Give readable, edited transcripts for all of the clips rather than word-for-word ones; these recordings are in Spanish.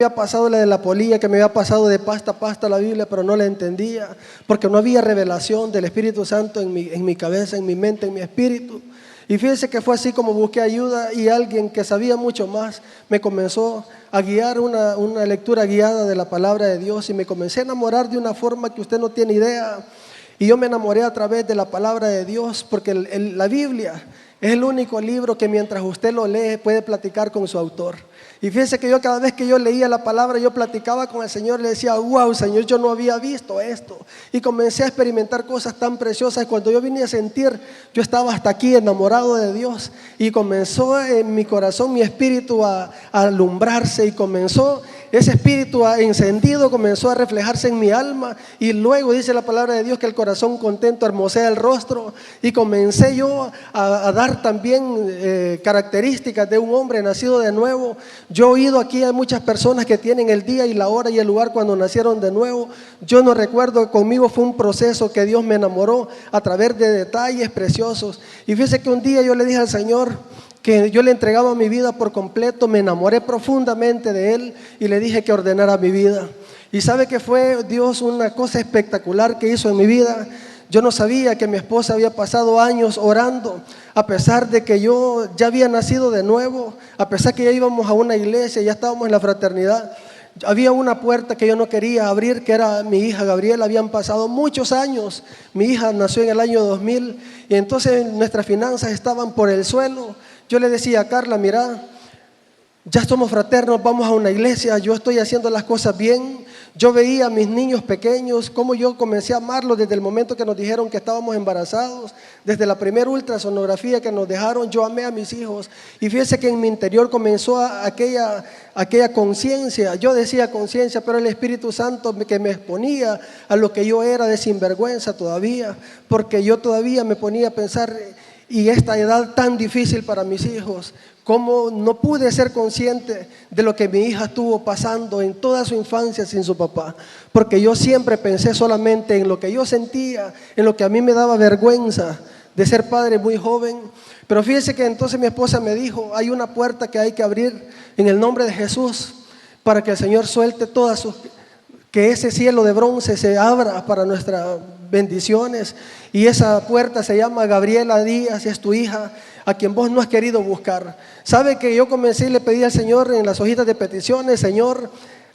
había pasado la de la polilla, que me había pasado de pasta a pasta la Biblia, pero no la entendía, porque no había revelación del Espíritu Santo en mi cabeza, en mi mente, en mi espíritu. Y fíjense que fue así como busqué ayuda y alguien que sabía mucho más me comenzó a guiar una lectura guiada de la palabra de Dios y me comencé a enamorar de una forma que usted no tiene idea. Y yo me enamoré a través de la palabra de Dios, porque la Biblia es el único libro que mientras usted lo lee puede platicar con su autor. Y fíjense que yo cada vez que yo leía la palabra, yo platicaba con el Señor, le decía, wow, Señor, yo no había visto esto. Y comencé a experimentar cosas tan preciosas. Cuando yo vine a sentir, yo estaba hasta aquí enamorado de Dios. Y comenzó en mi corazón, mi espíritu a alumbrarse. Y comenzó ese espíritu encendido, comenzó a reflejarse en mi alma. Y luego dice la palabra de Dios que el corazón contento hermosea el rostro. Y comencé yo a dar también características de un hombre nacido de nuevo. Yo he oído aquí a muchas personas que tienen el día y la hora y el lugar cuando nacieron de nuevo. Yo no recuerdo, conmigo fue un proceso que Dios me enamoró a través de detalles preciosos. Y fíjese que un día yo le dije al Señor que yo le entregaba mi vida por completo, me enamoré profundamente de Él y le dije que ordenara mi vida. Y sabe que fue Dios una cosa espectacular que hizo en mi vida. Yo no sabía que mi esposa había pasado años orando, a pesar de que yo ya había nacido de nuevo, a pesar que ya íbamos a una iglesia, ya estábamos en la fraternidad. Había una puerta que yo no quería abrir, que era mi hija Gabriela. Habían pasado muchos años, mi hija nació en el año 2000 y entonces nuestras finanzas estaban por el suelo. Yo le decía a Carla, mira, ya somos fraternos, vamos a una iglesia, yo estoy haciendo las cosas bien. Yo veía a mis niños pequeños, cómo yo comencé a amarlos desde el momento que nos dijeron que estábamos embarazados. Desde la primera ultrasonografía que nos dejaron, yo amé a mis hijos. Y fíjese que en mi interior comenzó aquella conciencia. Yo decía conciencia, pero el Espíritu Santo que me exponía a lo que yo era de sinvergüenza todavía. Porque yo todavía me ponía a pensar, y esta edad tan difícil para mis hijos, cómo no pude ser consciente de lo que mi hija estuvo pasando en toda su infancia sin su papá, porque yo siempre pensé solamente en lo que yo sentía, en lo que a mí me daba vergüenza de ser padre muy joven. Pero fíjese que entonces mi esposa me dijo, hay una puerta que hay que abrir en el nombre de Jesús para que el Señor suelte que ese cielo de bronce se abra para nuestras bendiciones. Y esa puerta se llama Gabriela Díaz, es tu hija, a quien vos no has querido buscar. Sabe que yo comencé y le pedí al Señor en las hojitas de peticiones, Señor,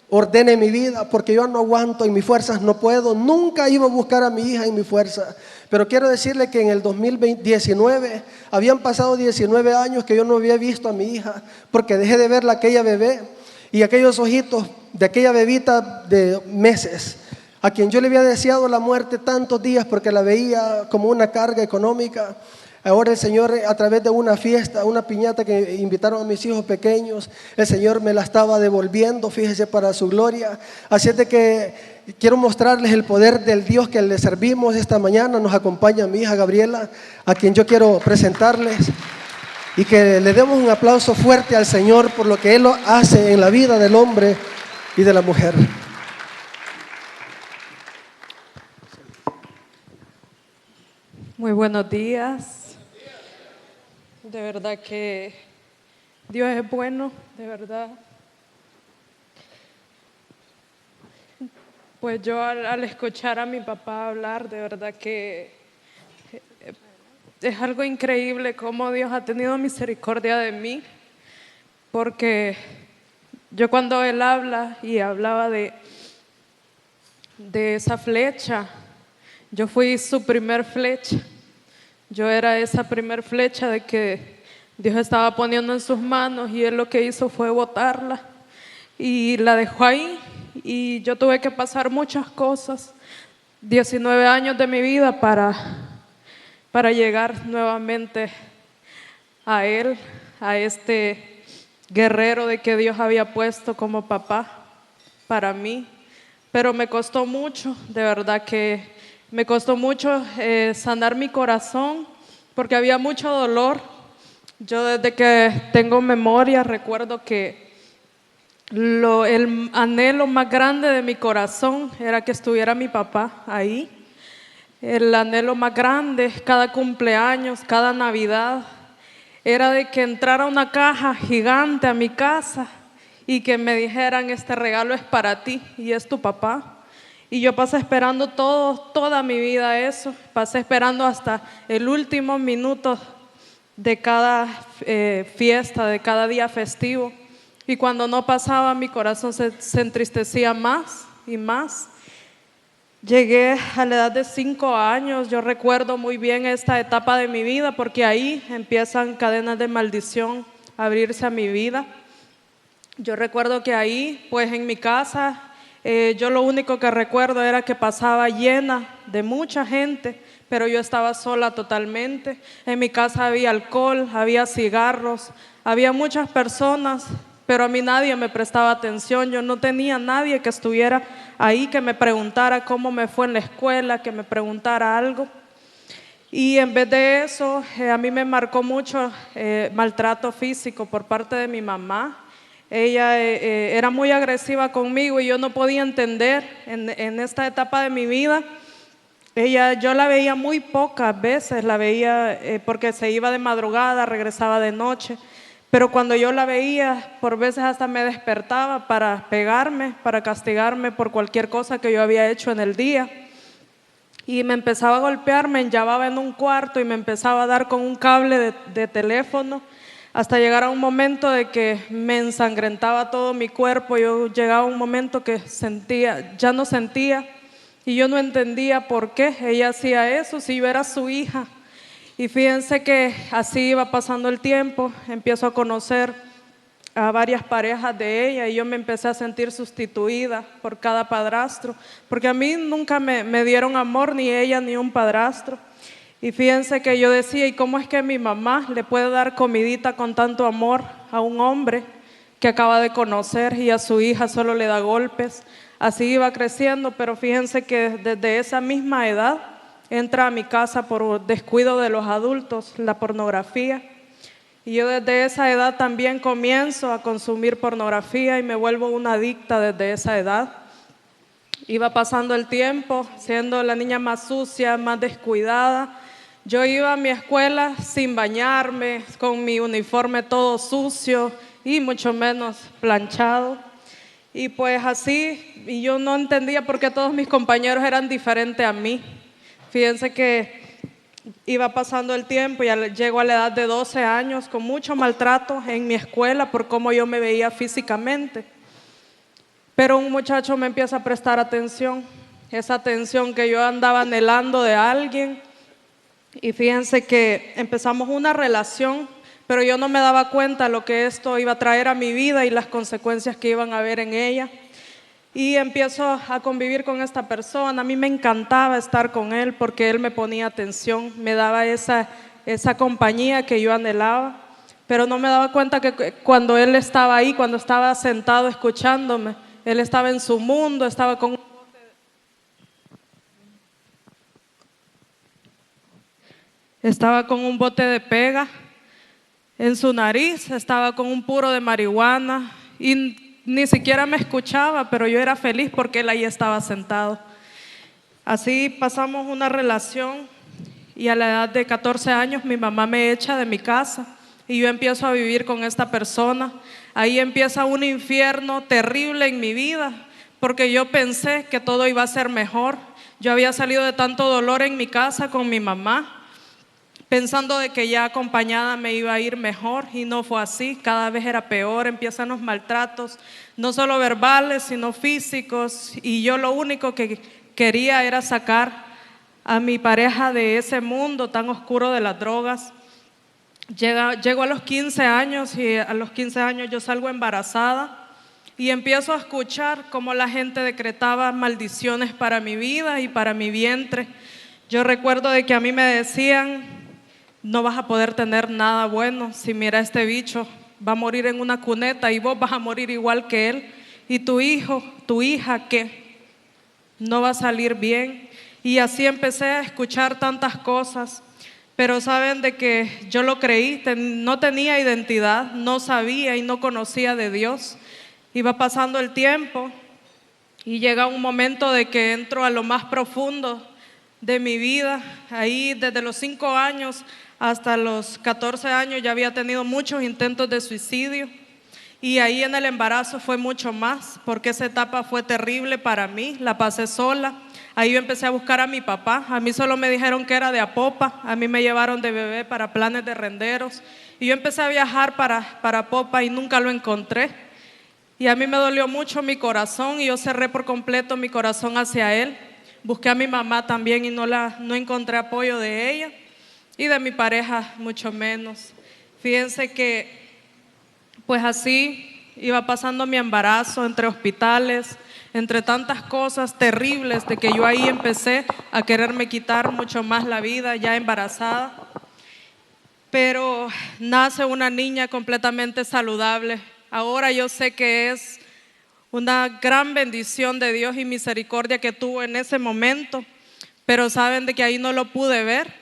ordene mi vida, porque yo no aguanto, en mis fuerzas no puedo. Nunca iba a buscar a mi hija en mi fuerza. Pero quiero decirle que en el 2019, habían pasado 19 años que yo no había visto a mi hija, porque dejé de verla aquella bebé y aquellos ojitos de aquella bebita de meses, a quien yo le había deseado la muerte tantos días porque la veía como una carga económica. Ahora el Señor, a través de una fiesta, una piñata que invitaron a mis hijos pequeños, el Señor me la estaba devolviendo, fíjese, para su gloria. Así es de que quiero mostrarles el poder del Dios que le servimos esta mañana. Nos acompaña mi hija Gabriela, a quien yo quiero presentarles, y que le demos un aplauso fuerte al Señor por lo que Él hace en la vida del hombre y de la mujer. Muy buenos días. De verdad que Dios es bueno, de verdad. Pues yo al escuchar a mi papá hablar, de verdad que es algo increíble cómo Dios ha tenido misericordia de mí, porque yo cuando él habla y hablaba de esa flecha, yo fui su primer flecha. Yo era esa primer flecha de que Dios estaba poniendo en sus manos y Él lo que hizo fue botarla y la dejó ahí. Y yo tuve que pasar muchas cosas, 19 años de mi vida para llegar nuevamente a Él, a este guerrero de que Dios había puesto como papá para mí. Pero me costó mucho, de verdad que me costó mucho sanar mi corazón, porque había mucho dolor. Yo desde que tengo memoria recuerdo que el anhelo más grande de mi corazón era que estuviera mi papá ahí. El anhelo más grande, cada cumpleaños, cada Navidad, era de que entrara una caja gigante a mi casa y que me dijeran: este regalo es para ti y es tu papá. Y yo pasé esperando toda mi vida eso, pasé esperando hasta el último minuto de cada fiesta, de cada día festivo. Y cuando no pasaba, mi corazón se entristecía más y más. Llegué a la edad de 5 años, yo recuerdo muy bien esta etapa de mi vida porque ahí empiezan cadenas de maldición a abrirse a mi vida. Yo recuerdo que ahí, pues en mi casa, yo lo único que recuerdo era que pasaba llena de mucha gente, pero yo estaba sola totalmente. En mi casa había alcohol, había cigarros, había muchas personas, pero a mí nadie me prestaba atención. Yo no tenía nadie que estuviera ahí, que me preguntara cómo me fue en la escuela, que me preguntara algo. Y en vez de eso, a mí me marcó mucho maltrato físico por parte de mi mamá. Ella era muy agresiva conmigo y yo no podía entender en esta etapa de mi vida. Yo la veía muy pocas veces, la veía porque se iba de madrugada, regresaba de noche. Pero cuando yo la veía, por veces hasta me despertaba para pegarme, para castigarme por cualquier cosa que yo había hecho en el día. Y me empezaba a golpear, me enllavaba en un cuarto y me empezaba a dar con un cable de teléfono, hasta llegar a un momento de que me ensangrentaba todo mi cuerpo. Yo llegaba a un momento que ya no sentía, y yo no entendía por qué ella hacía eso si yo era su hija. Y fíjense que así iba pasando el tiempo, empiezo a conocer a varias parejas de ella y yo me empecé a sentir sustituida por cada padrastro, porque a mí nunca me dieron amor, ni ella ni un padrastro. Y fíjense que yo decía: ¿y cómo es que mi mamá le puede dar comidita con tanto amor a un hombre que acaba de conocer, y a su hija solo le da golpes? Así iba creciendo, pero fíjense que desde esa misma edad entra a mi casa por descuido de los adultos la pornografía. Y yo desde esa edad también comienzo a consumir pornografía y me vuelvo una adicta desde esa edad. Iba pasando el tiempo, siendo la niña más sucia, más descuidada. Yo iba a mi escuela sin bañarme, con mi uniforme todo sucio y mucho menos planchado. Y pues así, y yo no entendía por qué todos mis compañeros eran diferentes a mí. Fíjense que iba pasando el tiempo y llego a la edad de 12 años con mucho maltrato en mi escuela por cómo yo me veía físicamente. Pero un muchacho me empieza a prestar atención, esa atención que yo andaba anhelando de alguien. Y fíjense que empezamos una relación, pero yo no me daba cuenta lo que esto iba a traer a mi vida y las consecuencias que iban a haber en ella. Y empiezo a convivir con esta persona. A mí me encantaba estar con él porque él me ponía atención, me daba esa compañía que yo anhelaba, pero no me daba cuenta que cuando él estaba ahí, cuando estaba sentado escuchándome, él estaba en su mundo, estaba con un bote de pega en su nariz, estaba con un puro de marihuana y ni siquiera me escuchaba, pero yo era feliz porque él ahí estaba sentado. Así pasamos una relación y a la edad de 14 años mi mamá me echa de mi casa y yo empiezo a vivir con esta persona. Ahí empieza un infierno terrible en mi vida porque yo pensé que todo iba a ser mejor. Yo había salido de tanto dolor en mi casa con mi mamá, pensando de que ya acompañada me iba a ir mejor, y no fue así. Cada vez era peor, empiezan los maltratos, no solo verbales, sino físicos, y yo lo único que quería era sacar a mi pareja de ese mundo tan oscuro de las drogas. Llego a los 15 años y a los 15 años yo salgo embarazada y empiezo a escuchar cómo la gente decretaba maldiciones para mi vida y para mi vientre. Yo recuerdo de que a mí me decían: no vas a poder tener nada bueno, si mira este bicho va a morir en una cuneta y vos vas a morir igual que él, y tu hijo, tu hija, ¿qué? No va a salir bien. Y así empecé a escuchar tantas cosas, pero saben de que yo lo creí, no tenía identidad, no sabía y no conocía de Dios. Iba pasando el tiempo y llega un momento de que entro a lo más profundo de mi vida. Ahí desde los 5 años hasta los 14 años ya había tenido muchos intentos de suicidio Y ahí en el embarazo fue mucho más, porque esa etapa fue terrible para mí, la pasé sola. Ahí yo empecé a buscar a mi papá, a mí solo me dijeron que era de Apopa, a mí me llevaron de bebé para Planes de Renderos. Y yo empecé a viajar para Apopa y nunca lo encontré. Y a mí me dolió mucho mi corazón y yo cerré por completo mi corazón hacia él. Busqué a mi mamá también y no encontré apoyo de ella y de mi pareja mucho menos. Fíjense que pues así iba pasando mi embarazo entre hospitales, entre tantas cosas terribles, de que yo ahí empecé a quererme quitar mucho más la vida ya embarazada. Pero nace una niña completamente saludable. Ahora yo sé que es una gran bendición de Dios y misericordia que tuvo en ese momento, pero saben de que ahí no lo pude ver.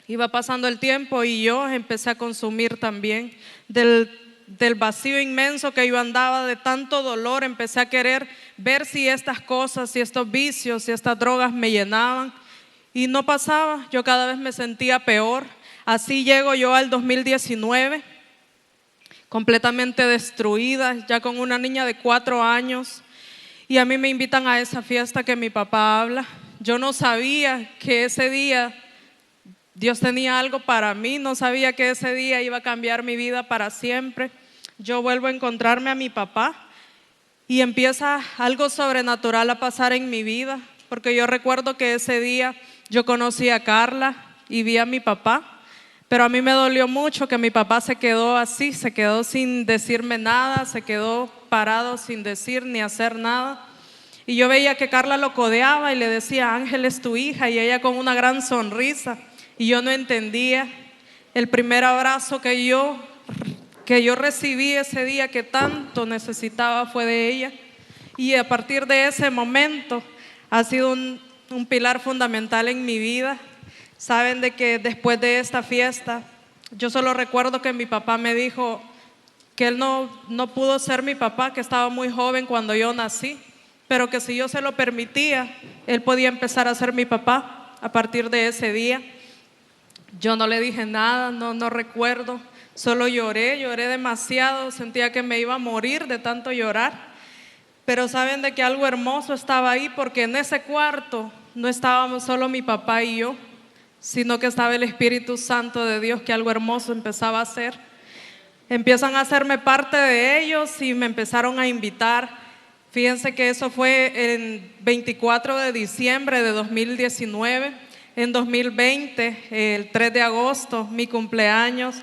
Iba pasando el tiempo y yo empecé a consumir también del vacío inmenso que yo andaba, de tanto dolor. Empecé a querer ver si estas cosas, si estos vicios, si estas drogas me llenaban, y no pasaba. Yo cada vez me sentía peor. Así llego yo al 2019, completamente destruida, ya con una niña de 4 años, y a mí me invitan a esa fiesta que mi papá habla. Yo no sabía que ese día Dios tenía algo para mí, no sabía que ese día iba a cambiar mi vida para siempre. Yo vuelvo a encontrarme a mi papá y empieza algo sobrenatural a pasar en mi vida, porque yo recuerdo que ese día yo conocí a Carla y vi a mi papá. Pero a mí me dolió mucho que mi papá se quedó así, se quedó sin decirme nada, se quedó parado sin decir ni hacer nada. Y yo veía que Carla lo codeaba y le decía: Ángel es tu hija, y ella con una gran sonrisa. Y yo no entendía. El primer abrazo que yo recibí ese día que tanto necesitaba fue de ella. Y a partir de ese momento ha sido un pilar fundamental en mi vida. Saben de que después de esta fiesta, yo solo recuerdo que mi papá me dijo que él no pudo ser mi papá, que estaba muy joven cuando yo nací, pero que si yo se lo permitía, él podía empezar a ser mi papá a partir de ese día. Yo no le dije nada, no recuerdo, solo lloré demasiado, sentía que me iba a morir de tanto llorar. Pero saben de que algo hermoso estaba ahí, porque en ese cuarto no estábamos solo mi papá y yo, sino que estaba el Espíritu Santo de Dios, que algo hermoso empezaba a hacer. Empiezan a hacerme parte de ellos y me empezaron a invitar. Fíjense que eso fue el 24 de diciembre de 2019. En 2020, el 3 de agosto, mi cumpleaños,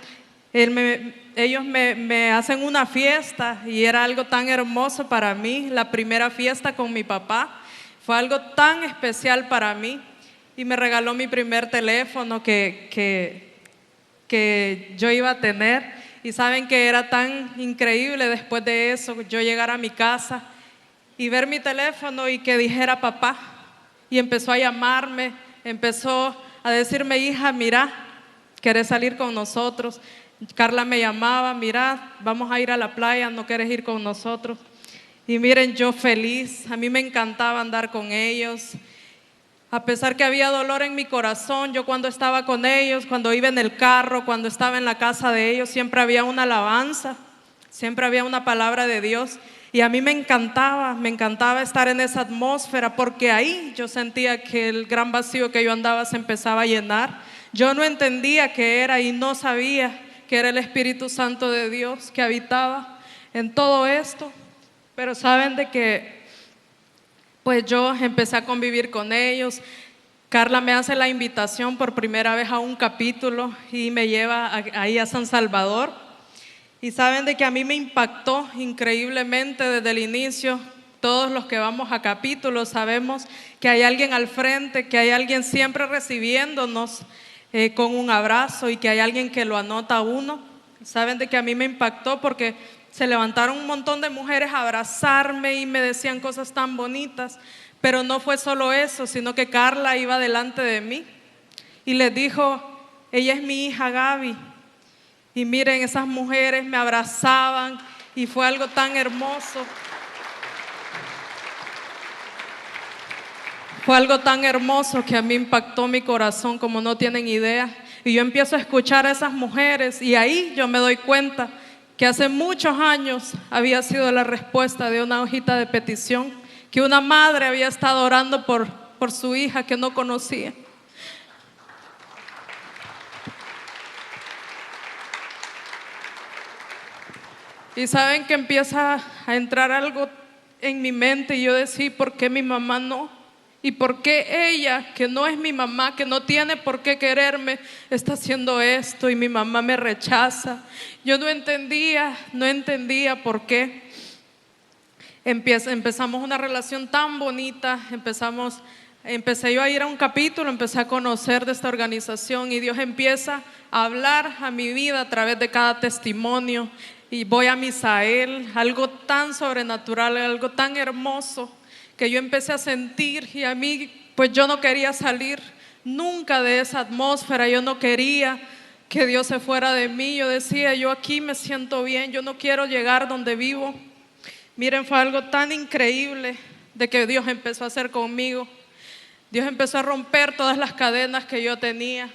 ellos me hacen una fiesta y era algo tan hermoso para mí. La primera fiesta con mi papá fue algo tan especial para mí. Y me regaló mi primer teléfono que yo iba a tener. Y saben que era tan increíble después de eso, yo llegar a mi casa y ver mi teléfono y que dijera papá. Y empezó a llamarme, empezó a decirme: hija, mira, ¿querés salir con nosotros? Carla me llamaba: mira, vamos a ir a la playa, ¿no quieres ir con nosotros? Y miren, yo feliz, a mí me encantaba andar con ellos. A pesar que había dolor en mi corazón, yo cuando estaba con ellos, cuando iba en el carro, cuando estaba en la casa de ellos, siempre había una alabanza, siempre había una palabra de Dios. Y a mí me encantaba estar en esa atmósfera, porque ahí yo sentía que el gran vacío que yo andaba se empezaba a llenar. Yo no entendía qué era y no sabía que era el Espíritu Santo de Dios que habitaba en todo esto. Pero saben de que pues yo empecé a convivir con ellos. Carla me hace la invitación por primera vez a un capítulo y me lleva ahí a San Salvador. Y saben de que a mí me impactó increíblemente desde el inicio. Todos los que vamos a capítulos sabemos que hay alguien al frente, que hay alguien siempre recibiéndonos con un abrazo, y que hay alguien que lo anota a uno. Saben de que a mí me impactó porque se levantaron un montón de mujeres a abrazarme y me decían cosas tan bonitas. Pero no fue solo eso, sino que Carla iba delante de mí y les dijo: ella es mi hija Gaby. Y miren, esas mujeres me abrazaban y fue algo tan hermoso. Fue algo tan hermoso que a mí impactó mi corazón como no tienen idea. Y yo empiezo a escuchar a esas mujeres y ahí yo me doy cuenta que hace muchos años había sido la respuesta de una hojita de petición, que una madre había estado orando por su hija que no conocía. Y saben que empieza a entrar algo en mi mente y yo decía, ¿por qué mi mamá no? ¿Y por qué ella, que no es mi mamá, que no tiene por qué quererme, está haciendo esto y mi mamá me rechaza? Yo no entendía por qué. Empezamos una relación tan bonita, empecé yo a ir a un capítulo, empecé a conocer de esta organización y Dios empieza a hablar a mi vida a través de cada testimonio. Y voy a Misael, algo tan sobrenatural, algo tan hermoso que yo empecé a sentir, y a mí pues yo no quería salir nunca de esa atmósfera, yo no quería que Dios se fuera de mí. Yo decía, yo aquí me siento bien, yo no quiero llegar donde vivo. Miren, fue algo tan increíble de que Dios empezó a hacer conmigo. Dios empezó a romper todas las cadenas que yo tenía.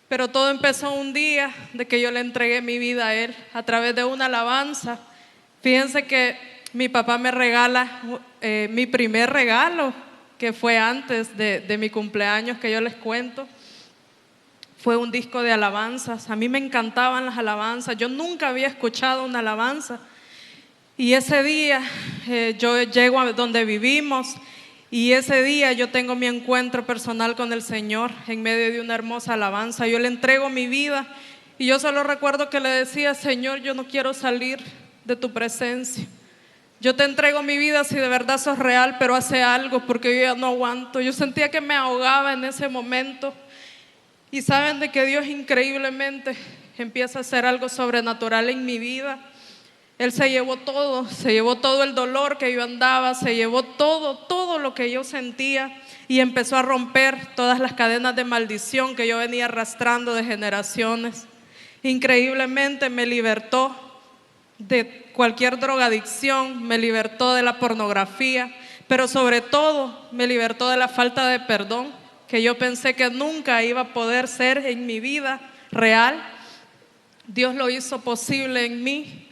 Pero todo empezó un día de que yo le entregué mi vida a Él a través de una alabanza. Fíjense que mi papá me regala mi primer regalo, que fue antes de mi cumpleaños, que yo les cuento. Fue un disco de alabanzas. A mí me encantaban las alabanzas. Yo nunca había escuchado una alabanza. Y ese día yo llego a donde vivimos. Y ese día yo tengo mi encuentro personal con el Señor en medio de una hermosa alabanza. Yo le entrego mi vida y yo solo recuerdo que le decía, Señor, yo no quiero salir de tu presencia. Yo te entrego mi vida si de verdad sos real, pero hace algo porque yo ya no aguanto. Yo sentía que me ahogaba en ese momento. Y saben de que Dios increíblemente empieza a hacer algo sobrenatural en mi vida. Él se llevó todo el dolor que yo andaba, se llevó todo lo que yo sentía y empezó a romper todas las cadenas de maldición que yo venía arrastrando de generaciones. Increíblemente me libertó de cualquier drogadicción, me libertó de la pornografía, pero sobre todo me libertó de la falta de perdón que yo pensé que nunca iba a poder ser en mi vida real. Dios lo hizo posible en mí.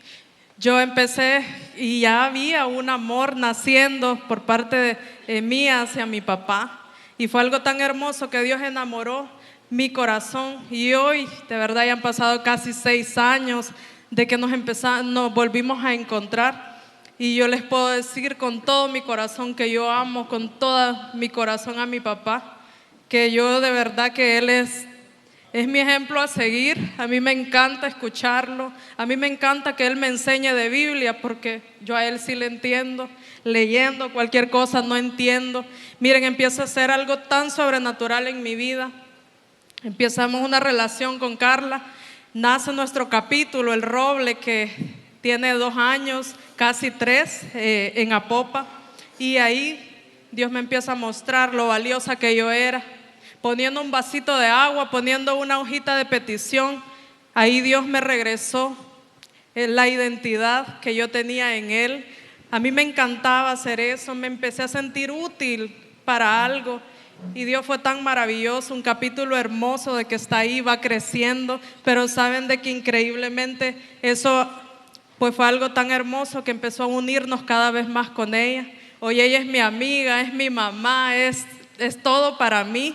Yo empecé y ya había un amor naciendo por parte de mía hacia mi papá. Y fue algo tan hermoso que Dios enamoró mi corazón. Y hoy, de verdad, ya han pasado casi 6 años de que nos volvimos a encontrar. Y yo les puedo decir con todo mi corazón que yo amo con todo mi corazón a mi papá. Que yo de verdad que él es mi ejemplo a seguir. A mí me encanta escucharlo. A mí me encanta que él me enseñe de Biblia porque yo a él sí le entiendo. Leyendo cualquier cosa no entiendo. Miren, empieza a ser algo tan sobrenatural en mi vida. Empezamos una relación con Carla. Nace nuestro capítulo, El Roble, que tiene 2 años, casi 3, en Apopa. Y ahí Dios me empieza a mostrar lo valiosa que yo era. Poniendo un vasito de agua, poniendo una hojita de petición, ahí Dios me regresó la identidad que yo tenía en Él. A mí me encantaba hacer eso, me empecé a sentir útil para algo y Dios fue tan maravilloso, un capítulo hermoso de que está ahí, va creciendo, pero saben de que increíblemente eso pues fue algo tan hermoso que empezó a unirnos cada vez más con ella. Hoy ella es mi amiga, es mi mamá, es todo para mí.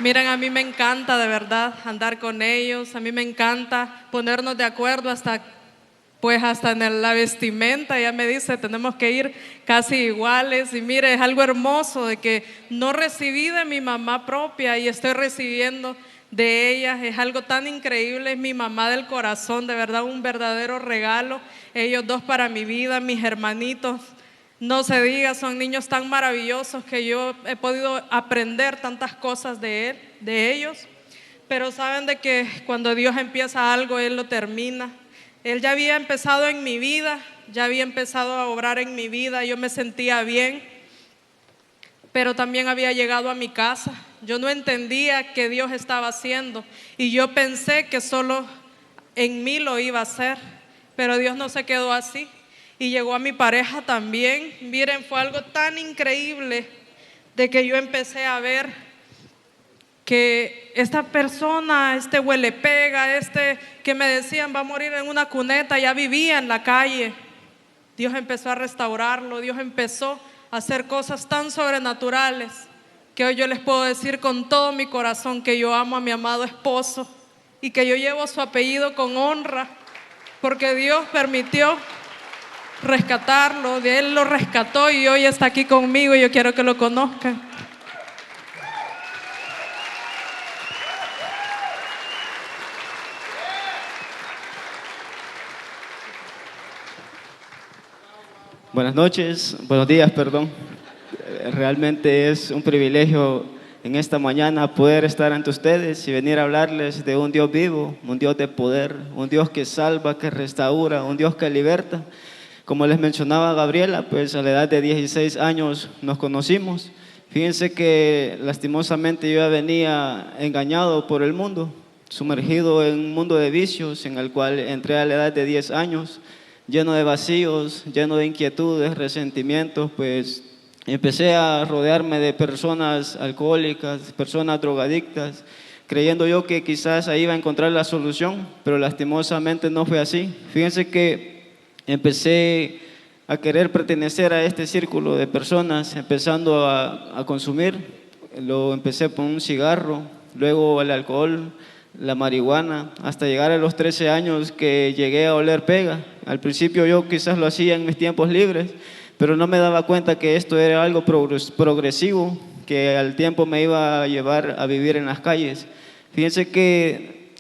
Miren, a mí me encanta de verdad andar con ellos, a mí me encanta ponernos de acuerdo hasta en la vestimenta. Ella me dice, tenemos que ir casi iguales y mire, es algo hermoso de que no recibí de mi mamá propia y estoy recibiendo de ella. Es algo tan increíble, es mi mamá del corazón, de verdad un verdadero regalo. Ellos 2 para mi vida, mis hermanitos. No se diga, son niños tan maravillosos que yo he podido aprender tantas cosas de ellos. Pero saben de que cuando Dios empieza algo, Él lo termina. Él ya había empezado en mi vida, ya había empezado a obrar en mi vida, yo me sentía bien, pero también había llegado a mi casa. Yo no entendía qué Dios estaba haciendo y yo pensé que solo en mí lo iba a hacer, pero Dios no se quedó así. Y llegó a mi pareja también. Miren, fue algo tan increíble de que yo empecé a ver que esta persona, este huele pega, este que me decían va a morir en una cuneta, ya vivía en la calle. Dios empezó a restaurarlo, Dios empezó a hacer cosas tan sobrenaturales que hoy yo les puedo decir con todo mi corazón que yo amo a mi amado esposo y que yo llevo su apellido con honra, porque Dios permitió rescatarlo, Él lo rescató y hoy está aquí conmigo y yo quiero que lo conozcan. Buenas noches, buenos días, perdón. Realmente es un privilegio en esta mañana poder estar ante ustedes y venir a hablarles de un Dios vivo, un Dios de poder, un Dios que salva, que restaura, un Dios que liberta. Como les mencionaba Gabriela, pues a la edad de 16 años nos conocimos. Fíjense que lastimosamente yo ya venía engañado por el mundo, sumergido en un mundo de vicios en el cual entré a la edad de 10 años, lleno de vacíos, lleno de inquietudes, resentimientos, pues empecé a rodearme de personas alcohólicas, personas drogadictas, creyendo yo que quizás ahí iba a encontrar la solución, pero lastimosamente no fue así. Fíjense que empecé a querer pertenecer a este círculo de personas, empezando a consumir. Lo empecé por un cigarro, luego el alcohol, la marihuana, hasta llegar a los 13 años que llegué a oler pega. Al principio yo quizás lo hacía en mis tiempos libres, pero no me daba cuenta que esto era algo progresivo, que al tiempo me iba a llevar a vivir en las calles. Fíjense que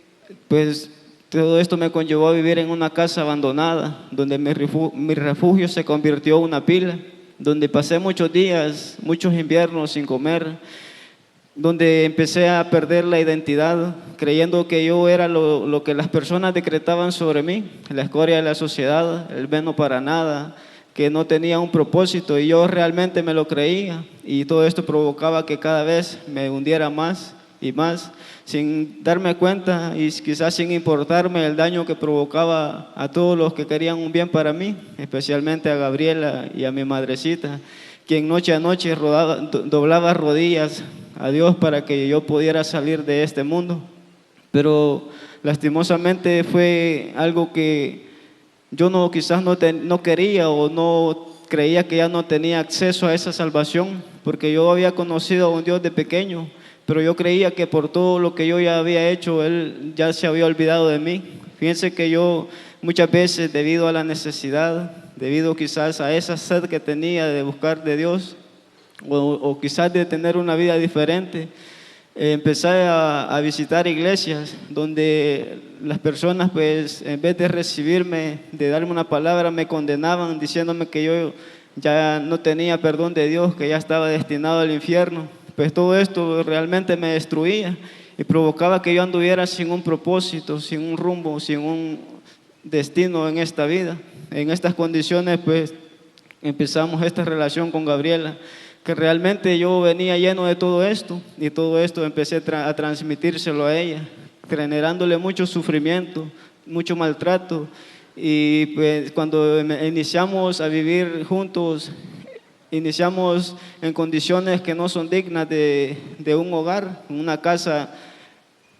pues todo esto me conllevó a vivir en una casa abandonada, donde mi refugio se convirtió en una pila, donde pasé muchos días, muchos inviernos sin comer, donde empecé a perder la identidad, creyendo que yo era lo que las personas decretaban sobre mí, la escoria de la sociedad, el bueno para nada, que no tenía un propósito, y yo realmente me lo creía, y todo esto provocaba que cada vez me hundiera más y más, sin darme cuenta y quizás sin importarme el daño que provocaba a todos los que querían un bien para mí, especialmente a Gabriela y a mi madrecita, quien noche a noche doblaba rodillas a Dios para que yo pudiera salir de este mundo. Pero lastimosamente fue algo que yo quizás no quería, o no creía que ya no tenía acceso a esa salvación, porque yo había conocido a un Dios de pequeño, pero yo creía que por todo lo que yo ya había hecho, Él ya se había olvidado de mí. Fíjense que yo muchas veces, debido a la necesidad, debido quizás a esa sed que tenía de buscar de Dios, o quizás de tener una vida diferente, empecé a visitar iglesias donde las personas, pues, en vez de recibirme, de darme una palabra, me condenaban diciéndome que yo ya no tenía perdón de Dios, que ya estaba destinado al infierno. Pues todo esto realmente me destruía y provocaba que yo anduviera sin un propósito, sin un rumbo, sin un destino en esta vida. En estas condiciones, pues, empezamos esta relación con Gabriela, que realmente yo venía lleno de todo esto, y todo esto empecé a transmitírselo a ella, generándole mucho sufrimiento, mucho maltrato. Y pues cuando iniciamos a vivir juntos, iniciamos en condiciones que no son dignas de un hogar, una casa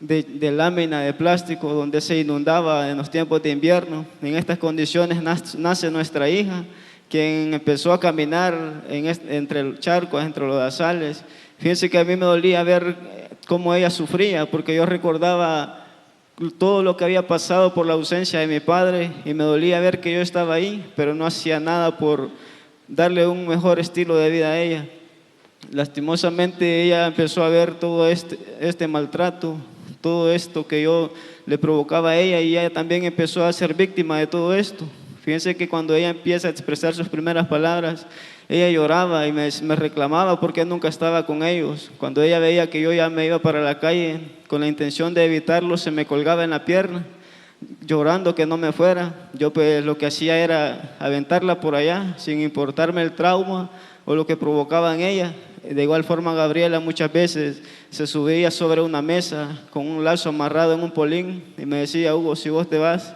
de lámina de plástico donde se inundaba en los tiempos de invierno. En estas condiciones nace nuestra hija, quien empezó a caminar entre el charco, entre los lodazales. Fíjense que a mí me dolía ver cómo ella sufría, porque yo recordaba todo lo que había pasado por la ausencia de mi padre, y me dolía ver que yo estaba ahí, pero no hacía nada por darle un mejor estilo de vida a ella. Lastimosamente ella empezó a ver todo este maltrato, todo esto que yo le provocaba a ella, y ella también empezó a ser víctima de todo esto. Fíjense que cuando ella empieza a expresar sus primeras palabras, ella lloraba y me reclamaba porque nunca estaba con ellos. Cuando ella veía que yo ya me iba para la calle con la intención de evitarlo, se me colgaba en la pierna, llorando que no me fuera. Yo pues lo que hacía era aventarla por allá, sin importarme el trauma o lo que provocaba en ella. De igual forma, Gabriela muchas veces se subía sobre una mesa con un lazo amarrado en un polín y me decía: Hugo, si vos te vas,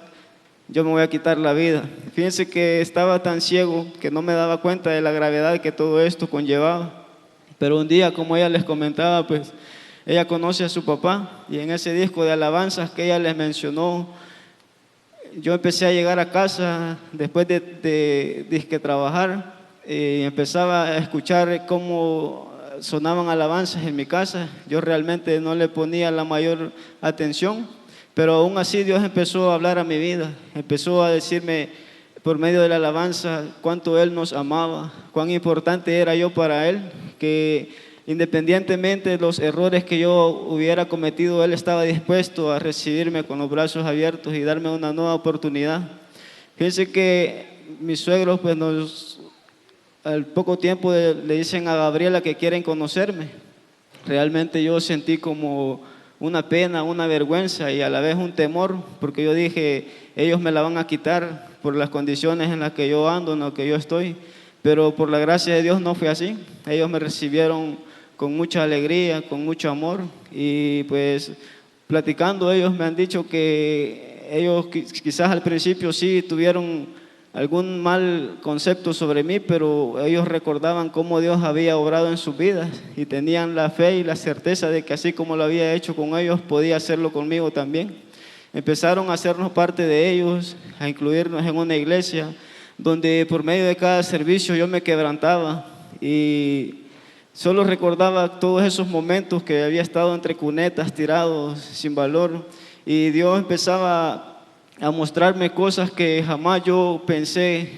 yo me voy a quitar la vida. Fíjense que estaba tan ciego que no me daba cuenta de la gravedad que todo esto conllevaba. Pero un día, como ella les comentaba, pues ella conoce a su papá y en ese disco de alabanzas que ella les mencionó, yo empecé a llegar a casa después de disque trabajar y empezaba a escuchar cómo sonaban alabanzas en mi casa. Yo realmente no le ponía la mayor atención, pero aún así Dios empezó a hablar a mi vida, empezó a decirme por medio de la alabanza cuánto Él nos amaba, cuán importante era yo para Él, que independientemente de los errores que yo hubiera cometido, Él estaba dispuesto a recibirme con los brazos abiertos y darme una nueva oportunidad. Fíjense que mis suegros pues al poco tiempo le dicen a Gabriela que quieren conocerme. Realmente yo sentí como una pena, una vergüenza y a la vez un temor, porque yo dije, ellos me la van a quitar por las condiciones en las que yo ando, en las que yo estoy, pero por la gracia de Dios no fue así. Ellos me recibieron con mucha alegría, con mucho amor y pues platicando ellos me han dicho que ellos quizás al principio sí tuvieron algún mal concepto sobre mí, pero ellos recordaban cómo Dios había obrado en sus vidas y tenían la fe y la certeza de que así como lo había hecho con ellos, podía hacerlo conmigo también. Empezaron a hacernos parte de ellos, a incluirnos en una iglesia, donde por medio de cada servicio yo me quebrantaba y solo recordaba todos esos momentos que había estado entre cunetas, tirados, sin valor, y Dios empezaba a mostrarme cosas que jamás yo pensé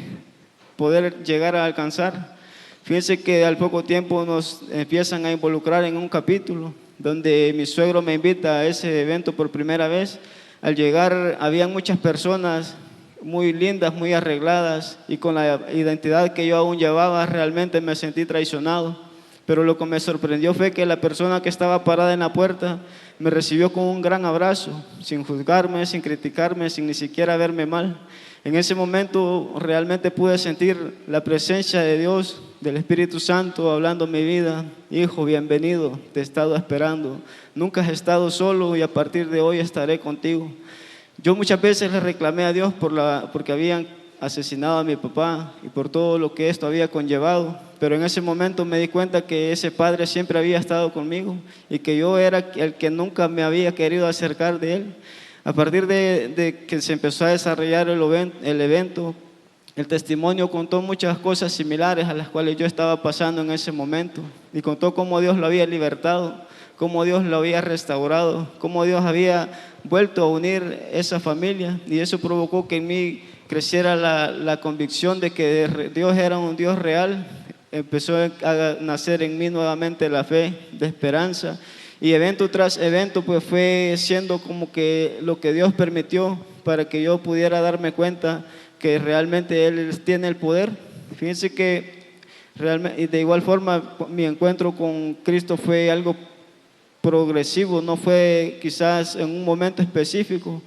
poder llegar a alcanzar. Fíjense que al poco tiempo nos empiezan a involucrar en un capítulo donde mi suegro me invita a ese evento por primera vez. Al llegar habían muchas personas muy lindas, muy arregladas y con la identidad que yo aún llevaba realmente me sentí traicionado. Pero lo que me sorprendió fue que la persona que estaba parada en la puerta me recibió con un gran abrazo, sin juzgarme, sin criticarme, sin ni siquiera verme mal. En ese momento realmente pude sentir la presencia de Dios, del Espíritu Santo, hablando en mi vida. Hijo, bienvenido, te he estado esperando. Nunca has estado solo y a partir de hoy estaré contigo. Yo muchas veces le reclamé a Dios porque habían asesinado a mi papá y por todo lo que esto había conllevado, pero en ese momento me di cuenta que ese padre siempre había estado conmigo y que yo era el que nunca me había querido acercar de él. A partir de que se empezó a desarrollar el evento, el testimonio contó muchas cosas similares a las cuales yo estaba pasando en ese momento y contó cómo Dios lo había libertado, cómo Dios lo había restaurado, cómo Dios había vuelto a unir esa familia y eso provocó que en mí creciera la convicción de que Dios era un Dios real. Empezó a nacer en mí nuevamente la fe de esperanza y evento tras evento pues fue siendo como que lo que Dios permitió para que yo pudiera darme cuenta que realmente Él tiene el poder. Fíjense que realmente, y de igual forma mi encuentro con Cristo fue algo progresivo, no fue quizás en un momento específico.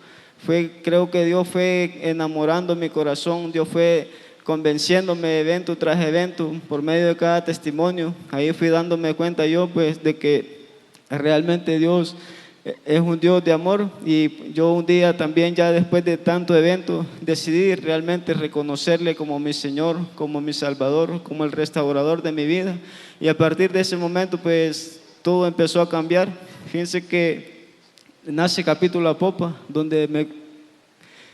Creo que Dios fue enamorando mi corazón, Dios fue convenciéndome evento tras evento por medio de cada testimonio. Ahí fui dándome cuenta yo pues de que realmente Dios es un Dios de amor y yo un día también ya después de tanto evento decidí realmente reconocerle como mi Señor, como mi Salvador, como el restaurador de mi vida y a partir de ese momento pues todo empezó a cambiar. Fíjense que nace Capítulo a Popa, donde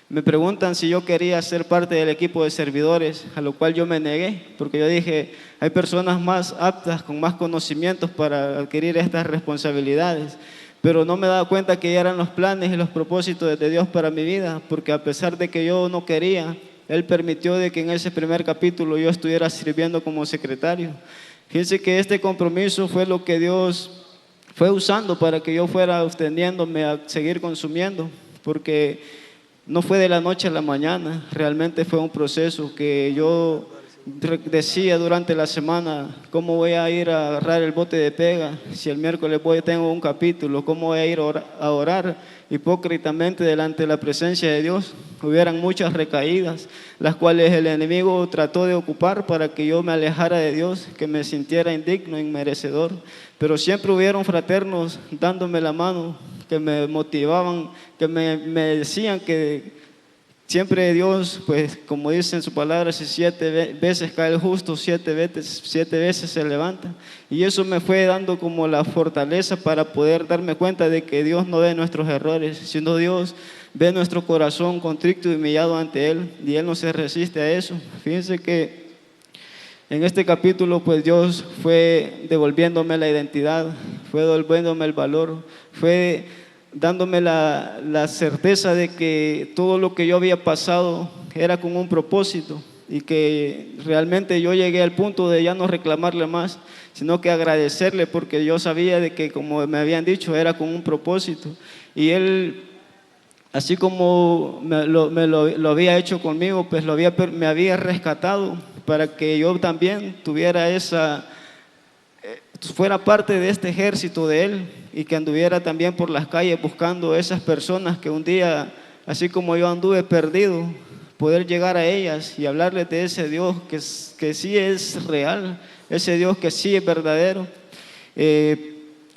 me preguntan si yo quería ser parte del equipo de servidores, a lo cual yo me negué, porque yo dije, hay personas más aptas, con más conocimientos para adquirir estas responsabilidades, pero no me daba cuenta que ya eran los planes y los propósitos de Dios para mi vida, porque a pesar de que yo no quería, Él permitió de que en ese primer capítulo yo estuviera sirviendo como secretario. Fíjense que este compromiso fue lo que Dios fue usando para que yo fuera extendiéndome a seguir consumiendo, porque no fue de la noche a la mañana, realmente fue un proceso que yo decía durante la semana, ¿cómo voy a ir a agarrar el bote de pega si el miércoles tengo un capítulo? ¿Cómo voy a ir a orar hipócritamente delante de la presencia de Dios? Hubieran muchas recaídas, las cuales el enemigo trató de ocupar para que yo me alejara de Dios, que me sintiera indigno, inmerecedor, pero siempre hubieron fraternos dándome la mano, que me motivaban, que me decían que siempre Dios, pues como dice en su palabra, si 7 veces cae el justo, 7 veces se levanta. Y eso me fue dando como la fortaleza para poder darme cuenta de que Dios no ve nuestros errores, sino Dios ve nuestro corazón contrito y humillado ante Él, y Él no se resiste a eso. Fíjense que en este capítulo, pues Dios fue devolviéndome la identidad, fue devolviéndome el valor, fue dándome la certeza de que todo lo que yo había pasado era con un propósito, y que realmente yo llegué al punto de ya no reclamarle más, sino que agradecerle, porque yo sabía de que, como me habían dicho, era con un propósito. Y Él, así como lo había hecho conmigo, pues me había rescatado para que yo también tuviera fuera parte de este ejército de Él, y que anduviera también por las calles buscando esas personas que un día, así como yo anduve perdido, poder llegar a ellas y hablarles de ese Dios que sí es real, ese Dios que sí es verdadero.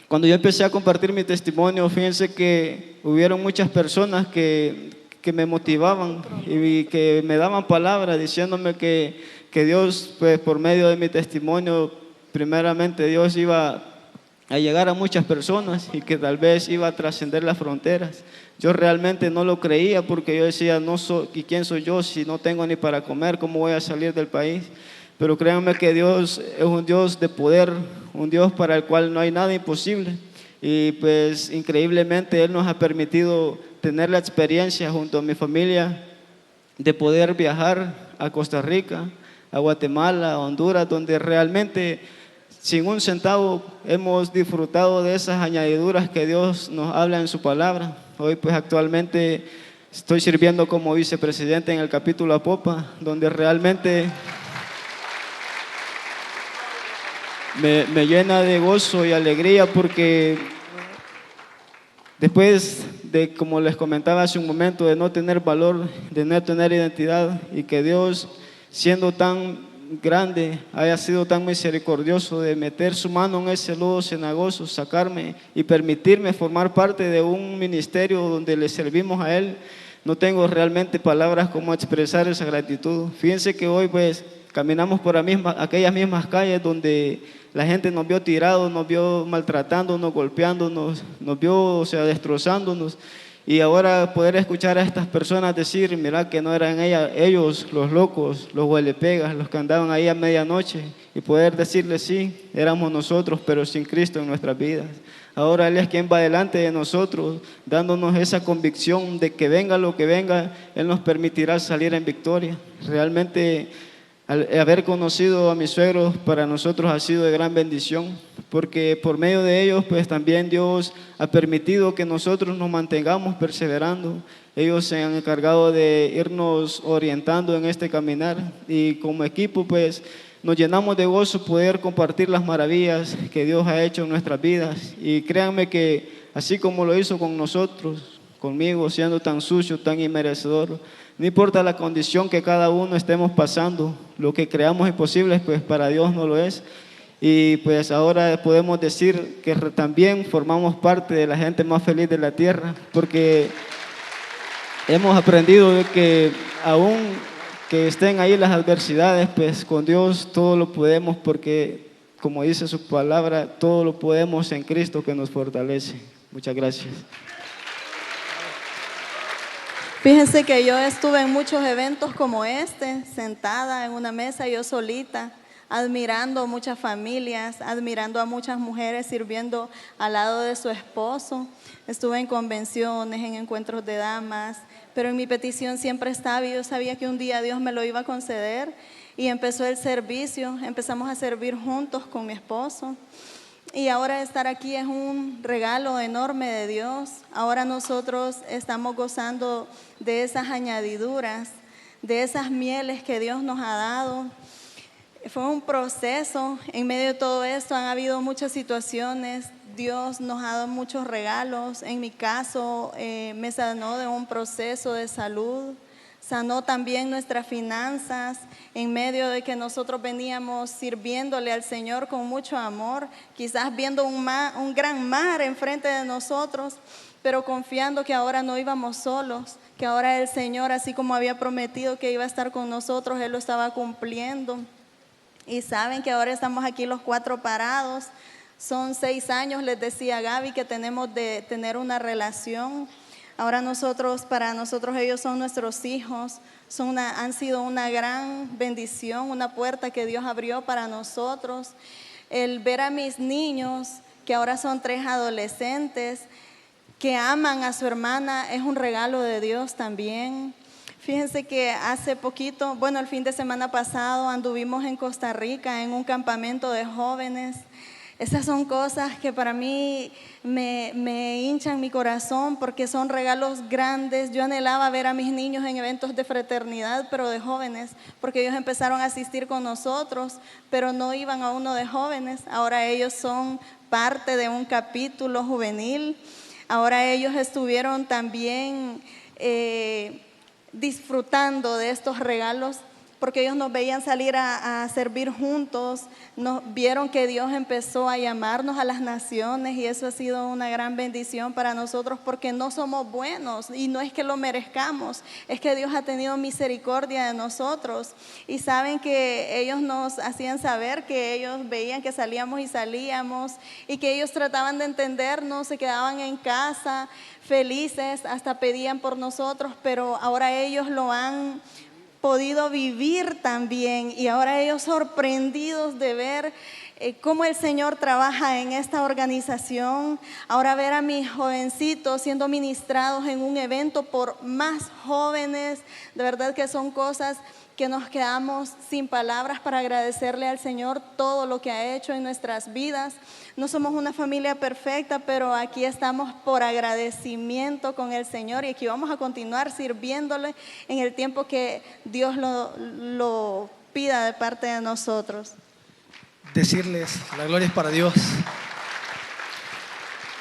Cuando yo empecé a compartir mi testimonio, fíjense que hubieron muchas personas que me motivaban y que me daban palabras diciéndome que Dios, pues por medio de mi testimonio, primeramente Dios iba a llegar a muchas personas y que tal vez iba a trascender las fronteras. Yo realmente no lo creía, porque yo decía, ¿y quién soy yo si no tengo ni para comer? ¿Cómo voy a salir del país? Pero créanme que Dios es un Dios de poder, un Dios para el cual no hay nada imposible. Y pues increíblemente Él nos ha permitido tener la experiencia junto a mi familia de poder viajar a Costa Rica, a Guatemala, a Honduras, donde realmente sin un centavo hemos disfrutado de esas añadiduras que Dios nos habla en su palabra. Hoy pues actualmente estoy sirviendo como vicepresidente en el capítulo Apopa, donde realmente me llena de gozo y alegría, porque después de, como les comentaba hace un momento, de no tener valor, de no tener identidad, y que Dios, siendo tan grande, haya sido tan misericordioso de meter su mano en ese lodo cenagoso, sacarme y permitirme formar parte de un ministerio donde le servimos a Él, no tengo realmente palabras como expresar esa gratitud. Fíjense que hoy pues caminamos por aquellas mismas calles donde la gente nos vio tirados, nos vio maltratándonos, golpeándonos, nos vio, destrozándonos. Y ahora poder escuchar a estas personas decir, mira, que no eran ellos los locos, los huelepegas, los que andaban ahí a medianoche, y poder decirles, sí, éramos nosotros, pero sin Cristo en nuestras vidas. Ahora Él es quien va delante de nosotros, dándonos esa convicción de que venga lo que venga, Él nos permitirá salir en victoria. Realmente, haber conocido a mis suegros para nosotros ha sido de gran bendición, porque por medio de ellos pues también Dios ha permitido que nosotros nos mantengamos perseverando. Ellos se han encargado de irnos orientando en este caminar, y como equipo pues nos llenamos de gozo poder compartir las maravillas que Dios ha hecho en nuestras vidas. Y créanme que así como lo hizo con nosotros, conmigo siendo tan sucio, tan inmerecedor, no importa la condición que cada uno estemos pasando, lo que creamos imposible, pues para Dios no lo es. Y pues ahora podemos decir que también formamos parte de la gente más feliz de la tierra, porque hemos aprendido de que aún que estén ahí las adversidades, pues con Dios todo lo podemos, porque como dice su palabra, todo lo podemos en Cristo que nos fortalece. Muchas gracias. Fíjense que yo estuve en muchos eventos como este, sentada en una mesa yo solita, admirando muchas familias, admirando a muchas mujeres sirviendo al lado de su esposo. Estuve en convenciones, en encuentros de damas, pero en mi petición siempre estaba, y yo sabía que un día Dios me lo iba a conceder, y empezó el servicio, empezamos a servir juntos con mi esposo. Y ahora estar aquí es un regalo enorme de Dios. Ahora nosotros estamos gozando de esas añadiduras, de esas mieles que Dios nos ha dado. Fue un proceso, en medio de todo esto han habido muchas situaciones, Dios nos ha dado muchos regalos. En mi caso me sanó de un proceso de salud, sanó también nuestras finanzas, en medio de que nosotros veníamos sirviéndole al Señor con mucho amor, quizás viendo un gran mar enfrente de nosotros, pero confiando que ahora no íbamos solos, que ahora el Señor, así como había prometido que iba a estar con nosotros, Él lo estaba cumpliendo. Y saben que ahora estamos aquí los 4 parados. Son 6 años, les decía Gaby, que tenemos de tener una relación. Ahora para nosotros ellos son nuestros hijos, han sido una gran bendición, una puerta que Dios abrió para nosotros. El ver a mis niños, que ahora son 3 adolescentes, que aman a su hermana, es un regalo de Dios también. Fíjense que hace poquito, el fin de semana pasado anduvimos en Costa Rica en un campamento de jóvenes. Esas son cosas que para mí me hinchan mi corazón porque son regalos grandes. Yo anhelaba ver a mis niños en eventos de fraternidad, pero de jóvenes, porque ellos empezaron a asistir con nosotros, pero no iban a uno de jóvenes. Ahora ellos son parte de un capítulo juvenil. Ahora ellos estuvieron también disfrutando de estos regalos, porque ellos nos veían salir a servir juntos, nos vieron que Dios empezó a llamarnos a las naciones y eso ha sido una gran bendición para nosotros porque no somos buenos y no es que lo merezcamos, es que Dios ha tenido misericordia de nosotros. Y saben que ellos nos hacían saber que ellos veían que salíamos y que ellos trataban de entendernos, se quedaban en casa felices, hasta pedían por nosotros, pero ahora ellos lo han podido vivir también y ahora ellos sorprendidos de ver cómo el Señor trabaja en esta organización. Ahora ver a mis jovencitos siendo ministrados en un evento por más jóvenes, de verdad que son cosas que nos quedamos sin palabras para agradecerle al Señor todo lo que ha hecho en nuestras vidas. No somos una familia perfecta, pero aquí estamos por agradecimiento con el Señor y aquí vamos a continuar sirviéndole en el tiempo que Dios lo pida de parte de nosotros. Decirles, la gloria es para Dios.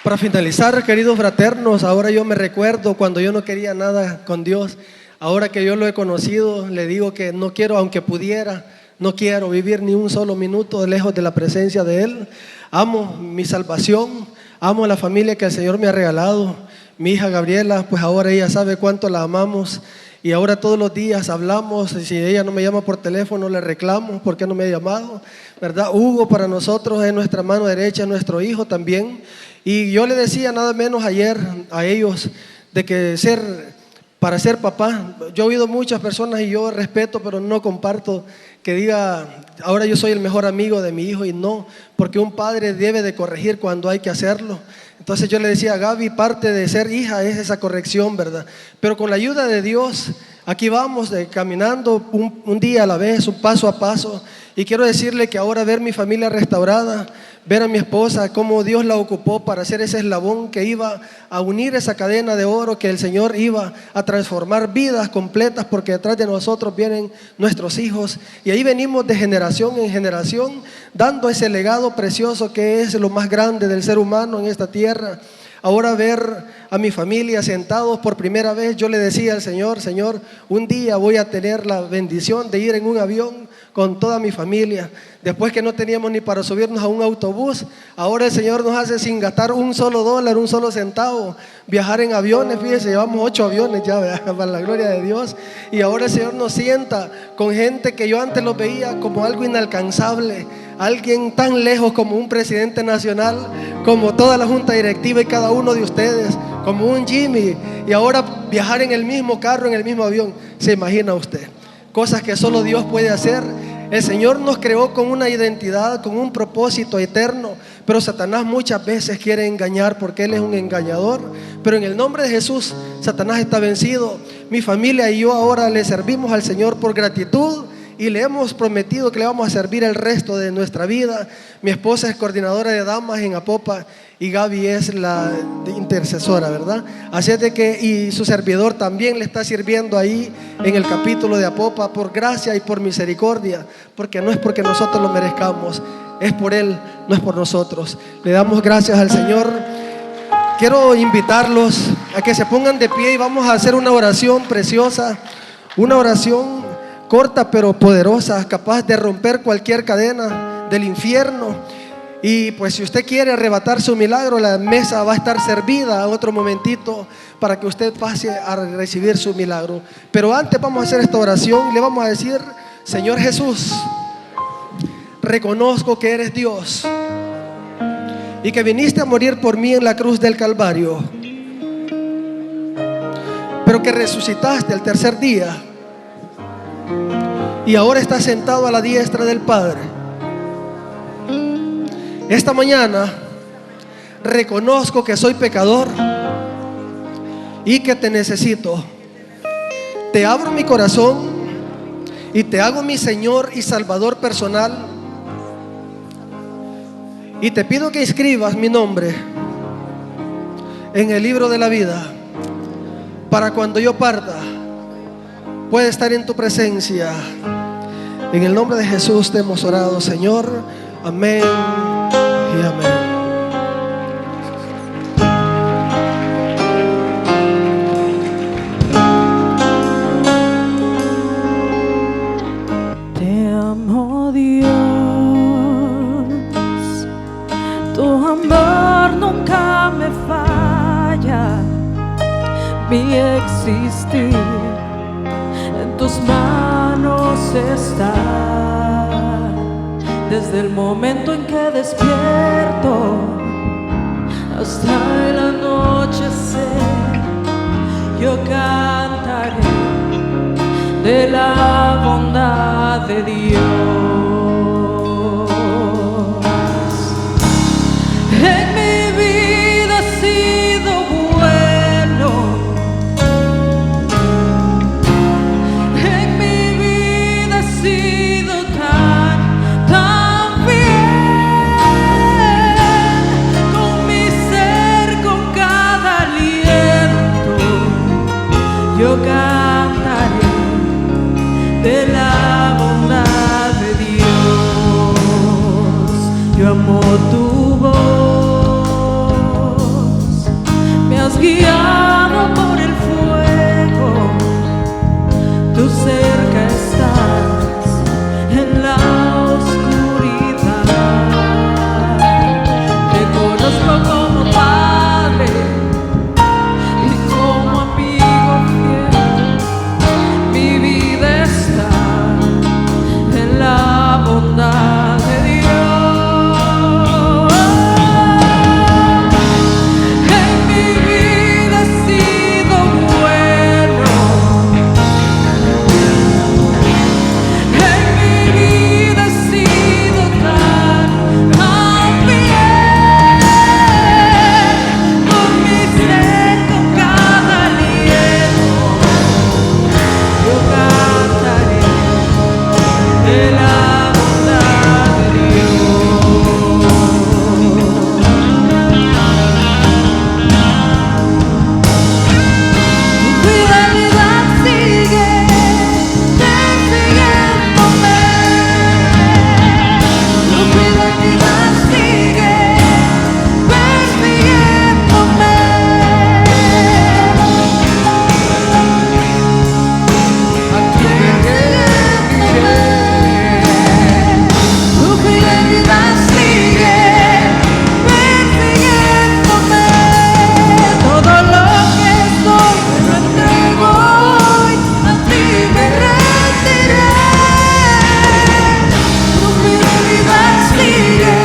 Para finalizar, queridos fraternos, ahora yo me recuerdo cuando yo no quería nada con Dios. Ahora que yo lo he conocido, le digo que no quiero, aunque pudiera, no quiero vivir ni un solo minuto lejos de la presencia de Él. Amo mi salvación, amo la familia que el Señor me ha regalado. Mi hija Gabriela, pues ahora ella sabe cuánto la amamos y ahora todos los días hablamos. Si ella no me llama por teléfono, le reclamo por qué no me ha llamado, ¿verdad? Hugo para nosotros es nuestra mano derecha, es nuestro hijo también. Y yo le decía nada menos ayer a ellos de que para ser papá, yo he oído muchas personas y yo respeto, pero no comparto que diga, ahora yo soy el mejor amigo de mi hijo, y no, porque un padre debe de corregir cuando hay que hacerlo. Entonces yo le decía a Gaby, parte de ser hija es esa corrección, ¿verdad? Pero con la ayuda de Dios, aquí vamos caminando un día a la vez, un paso a paso, y quiero decirle que ahora ver mi familia restaurada, ver a mi esposa, cómo Dios la ocupó para ser ese eslabón que iba a unir esa cadena de oro, que el Señor iba a transformar vidas completas, porque detrás de nosotros vienen nuestros hijos, y ahí venimos de generación en generación, dando ese legado precioso que es lo más grande del ser humano en esta tierra. Ahora ver a mi familia sentados por primera vez, yo le decía al Señor, Señor, un día voy a tener la bendición de ir en un avión con toda mi familia. Después que no teníamos ni para subirnos a un autobús, ahora el Señor nos hace sin gastar un solo dólar, un solo centavo, viajar en aviones. Fíjense, llevamos 8 aviones ya, ¿verdad? Para la gloria de Dios. Y ahora el Señor nos sienta con gente que yo antes los veía como algo inalcanzable, alguien tan lejos como un presidente nacional, como toda la junta directiva y cada uno de ustedes, como un Jimmy, y ahora viajar en el mismo carro, en el mismo avión. ¿Se imagina usted? Cosas que solo Dios puede hacer. El Señor nos creó con una identidad, con un propósito eterno, pero Satanás muchas veces quiere engañar porque él es un engañador. Pero en el nombre de Jesús, Satanás está vencido. Mi familia y yo ahora le servimos al Señor por gratitud y le hemos prometido que le vamos a servir el resto de nuestra vida. Mi esposa es coordinadora de damas en Apopa y Gaby es la intercesora, ¿verdad? Así es de que, y su servidor también le está sirviendo ahí en el capítulo de Apopa por gracia y por misericordia, porque no es porque nosotros lo merezcamos, es por Él, no es por nosotros. Le damos gracias al Señor. Quiero invitarlos a que se pongan de pie y vamos a hacer una oración preciosa, una oración corta pero poderosa, capaz de romper cualquier cadena del infierno. Y pues si usted quiere arrebatar su milagro, la mesa va a estar servida en otro momentito para que usted pase a recibir su milagro. Pero antes vamos a hacer esta oración y le vamos a decir: Señor Jesús, reconozco que eres Dios y que viniste a morir por mí en la cruz del Calvario, pero que resucitaste al tercer día y ahora estás sentado a la diestra del Padre. Esta mañana reconozco que soy pecador y que te necesito. Te abro mi corazón y te hago mi Señor y Salvador personal. Y te pido que inscribas mi nombre en el libro de la vida, para cuando yo parta pueda estar en tu presencia. En el nombre de Jesús te hemos orado, Señor. Amén y amén. Te amo, Dios, tu amor nunca me falla. Mi existir en tus manos está. Desde el momento en que despierto hasta el anochecer, yo cantaré de la bondad de Dios. En mi vida ha sido bueno, en mi vida ha sido tan bien. Con mi ser, con cada aliento, yo cantaré de la bondad de Dios. Yo amo tu voz, me has guiado por el fuego, tú cerca estás en la oscuridad. Te conozco como Padre y como amigo fiel. Mi vida está en la bondad de Dios. En mi vida ha sido bueno, en mi vida ha sido tan bien. Con mi ser, con cada aliento, yo cantaré de la bondad de Dios. Tu fidelidad sigue persiguiéndome. Tu fidelidad sigue persiguiéndome. Tu fidelidad sigue persiguiéndome. Todo lo que soy te lo entrego hoy, a ti me rendiré. Tu fidelidad sigue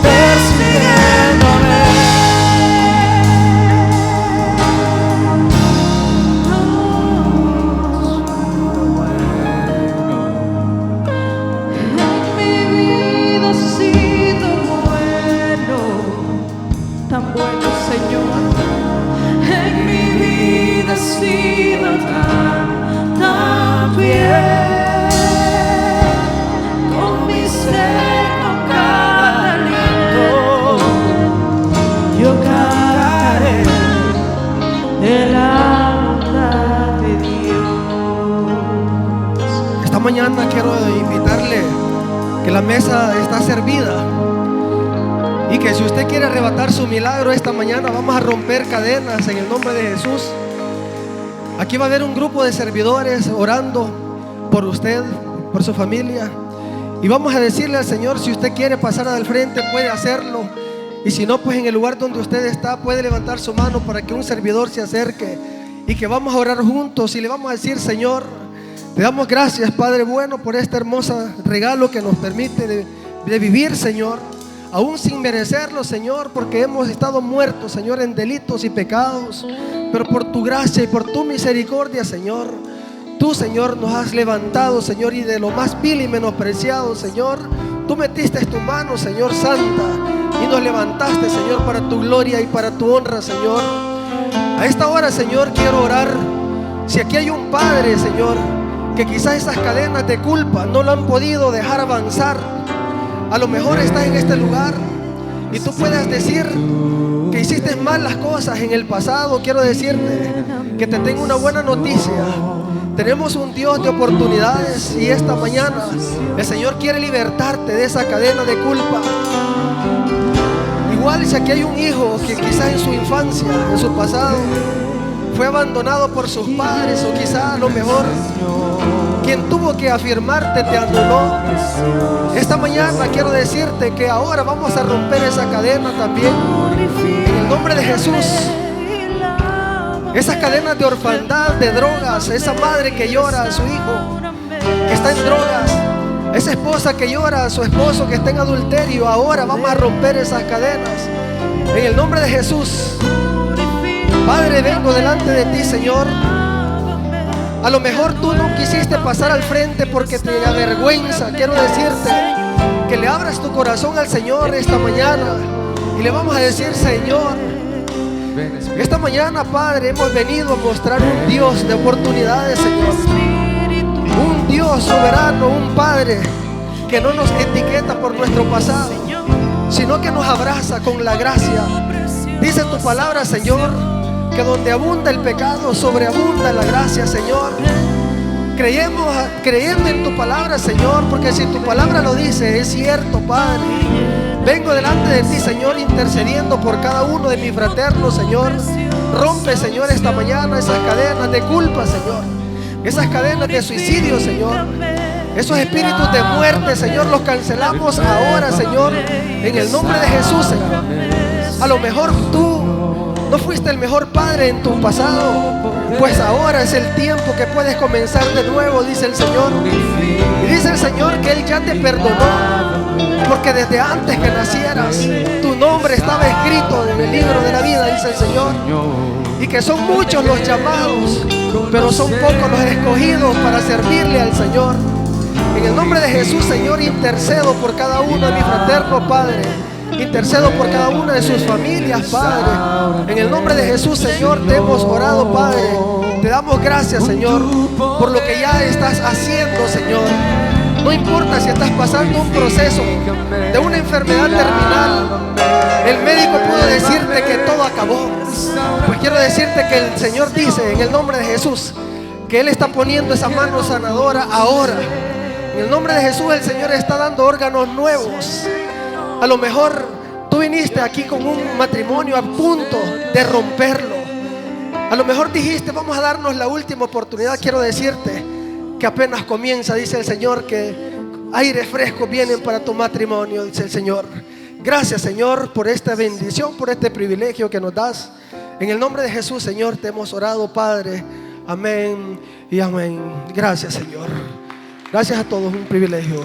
persiguiéndome. En mi vida ha sido bueno, tan bueno, Señor. En mi vida ha sido tan bien. Con mi ser, con cada aliento, yo cantaré de la bondad de Dios. Esta mañana quiero invitarle que la mesa está servida y que si usted quiere arrebatar su milagro esta mañana, vamos a romper cadenas en el nombre de Jesús. Aquí va a haber un grupo de servidores orando por usted, por su familia, Y vamos a decirle al Señor, si usted quiere pasar al frente, puede hacerlo. Y si no, pues en el lugar donde usted está, puede levantar su mano para que un servidor se acerque y que vamos a orar juntos. Y le vamos a decir: Señor, te damos gracias, Padre bueno, por este hermoso regalo que nos permite de vivir, Señor, aún sin merecerlo, Señor, porque hemos estado muertos, Señor, en delitos y pecados. Pero por tu gracia y por tu misericordia, Señor, tú, Señor, nos has levantado, Señor, y de lo más vil y menospreciado, Señor, tú metiste tu mano, Señor, santa, y nos levantaste, Señor, para tu gloria y para tu honra, Señor. A esta hora, Señor, quiero orar. Si aquí hay un padre, Señor, que quizás esas cadenas de culpa no lo han podido dejar avanzar, a lo mejor estás en este lugar y tú puedes decir que hiciste mal las cosas en el pasado. Quiero decirte que te tengo una buena noticia. Tenemos un Dios de oportunidades, y esta mañana el Señor quiere libertarte de esa cadena de culpa. Igual si aquí hay un hijo que quizás en su infancia, en su pasado, fue abandonado por sus padres, o quizás a lo mejor quien tuvo que afirmarte te anuló. Esta mañana quiero decirte que ahora vamos a romper esa cadena también, en el nombre de Jesús. Esas cadenas de orfandad, de drogas, esa madre que llora a su hijo que está en drogas, esa esposa que llora a su esposo que está en adulterio, ahora vamos a romper esas cadenas en el nombre de Jesús. Padre, vengo delante de ti, Señor. A lo mejor tú no quisiste pasar al frente porque te avergüenza. Quiero decirte que le abras tu corazón al Señor esta mañana y le vamos a decir: Señor, esta mañana, Padre, hemos venido a mostrar un Dios de oportunidades, Señor. Un Dios soberano, un Padre que no nos etiqueta por nuestro pasado, sino que nos abraza con la gracia. Dice tu palabra, Señor, que donde abunda el pecado, sobreabunda la gracia, Señor. Creyendo en tu palabra, Señor, porque si tu palabra lo dice, es cierto, Padre. Vengo delante de ti, Señor, intercediendo por cada uno de mis fraternos, Señor. Rompe, Señor, esta mañana esas cadenas de culpa, Señor. Esas cadenas de suicidio, Señor. Esos espíritus de muerte, Señor, los cancelamos ahora, Señor, en el nombre de Jesús, Señor. A lo mejor tú no fuiste el mejor padre en tu pasado, pues ahora es el tiempo que puedes comenzar de nuevo, dice el Señor. Y dice el Señor que Él ya te perdonó, porque desde antes que nacieras tu nombre estaba escrito en el libro de la vida, dice el Señor. Y que son muchos los llamados, pero son pocos los escogidos para servirle al Señor. En el nombre de Jesús, Señor, intercedo por cada uno de mis fraternos, Padre. Intercedo por cada una de sus familias, Padre. En el nombre de Jesús, Señor, te hemos orado, Padre. Te damos gracias, Señor, por lo que ya estás haciendo, Señor. No importa si estás pasando un proceso de una enfermedad terminal. El médico pudo decirte que todo acabó. Pues quiero decirte que el Señor dice, en el nombre de Jesús, que Él está poniendo esa mano sanadora ahora. En el nombre de Jesús, el Señor está dando órganos nuevos. A lo mejor tú viniste aquí con un matrimonio a punto de romperlo. A lo mejor dijiste: vamos a darnos la última oportunidad. Quiero decirte que apenas comienza, dice el Señor, que aire fresco vienen para tu matrimonio, dice el Señor. Gracias, Señor, por esta bendición, por este privilegio que nos das. En el nombre de Jesús, Señor, te hemos orado, Padre. Amén y amén. Gracias, Señor. Gracias a todos, un privilegio.